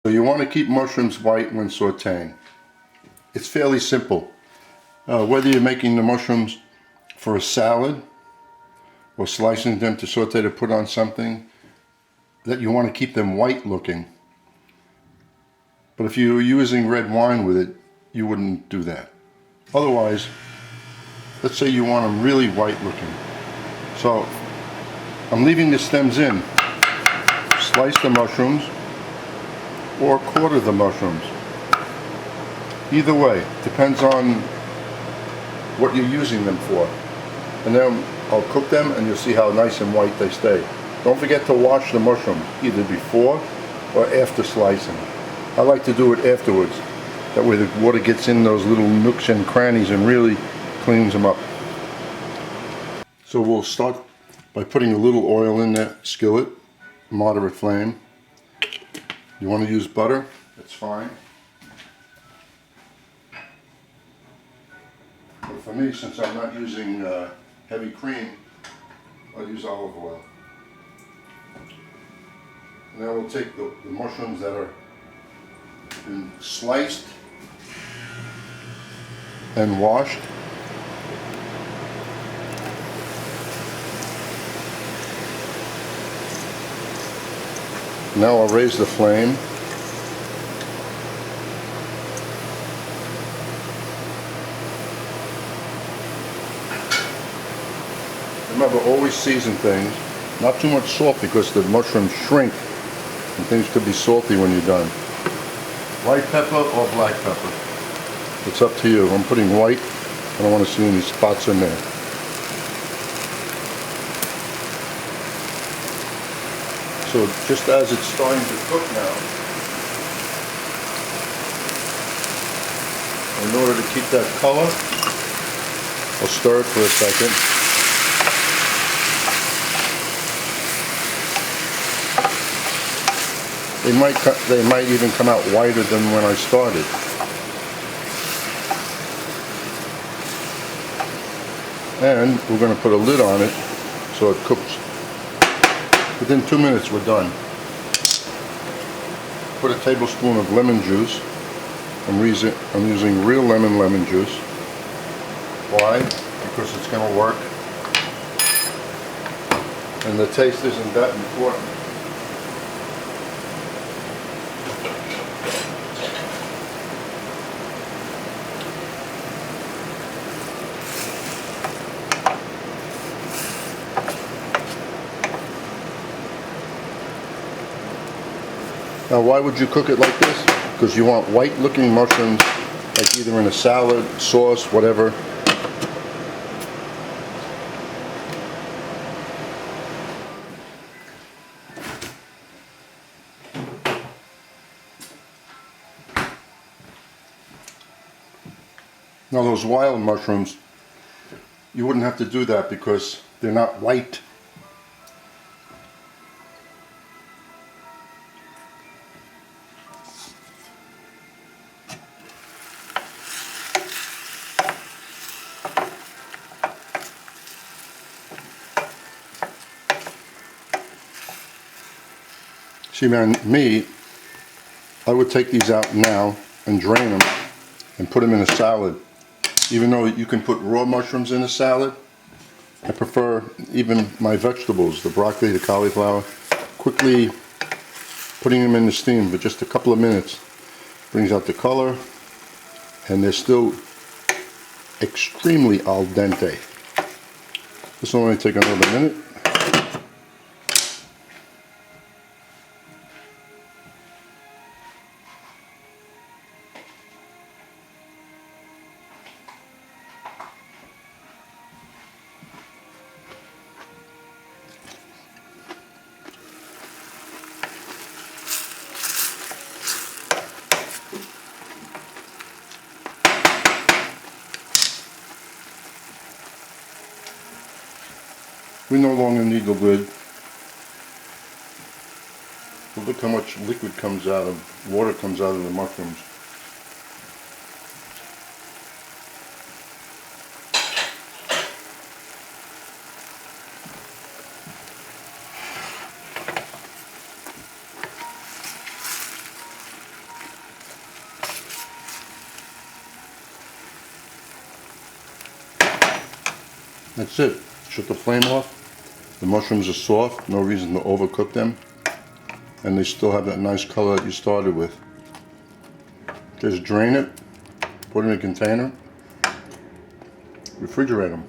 So you want to keep mushrooms white when sauteing. It's fairly simple. Whether you're making the mushrooms for a salad or slicing them to saute to put on something, that you want to keep them white looking. But if you were using red wine with it, you wouldn't do that. Otherwise, let's say you want them really white looking. So I'm leaving the stems in. Slice the mushrooms or quarter the mushrooms. Either way, depends on what you're using them for. And then I'll cook them and you'll see how nice and white they stay. Don't forget to wash the mushroom either before or after slicing. I like to do it afterwards. That way the water gets in those little nooks and crannies and really cleans them up. So we'll start by putting a little oil in that skillet, moderate flame. You want to use butter, that's fine. But for me, since I'm not using heavy cream, I'll use olive oil. And then we'll take the mushrooms that are been sliced and washed. Now I'll raise the flame. Remember, always season things. Not too much salt because the mushrooms shrink and things could be salty when you're done. White pepper or black pepper? It's up to you. I'm putting white. I don't want to see any spots in there. So just as it's starting to cook now, in order to keep that color, I'll stir it for a second. They might even come out whiter than when I started. And we're going to put a lid on it so it cooks. Within 2 minutes we're done. Put a tablespoon of lemon juice. I'm using real lemon juice. Why? Because it's going to work. And the taste isn't that important. Now why would you cook it like this? Because you want white looking mushrooms, like either in a salad, sauce, whatever. Now those wild mushrooms, you wouldn't have to do that because they're not white. See, man, I would take these out now and drain them and put them in a salad. Even though you can put raw mushrooms in a salad, I prefer even my vegetables, the broccoli, the cauliflower, quickly putting them in the steam for just a couple of minutes. Brings out the color, and they're still extremely al dente. This will only take another minute. We no longer need the lid. But look how much liquid comes out of, water comes out of the mushrooms. That's it. Shut the flame off. The mushrooms are soft, no reason to overcook them. And they still have that nice color that you started with. Just drain it, put it in a container, refrigerate them.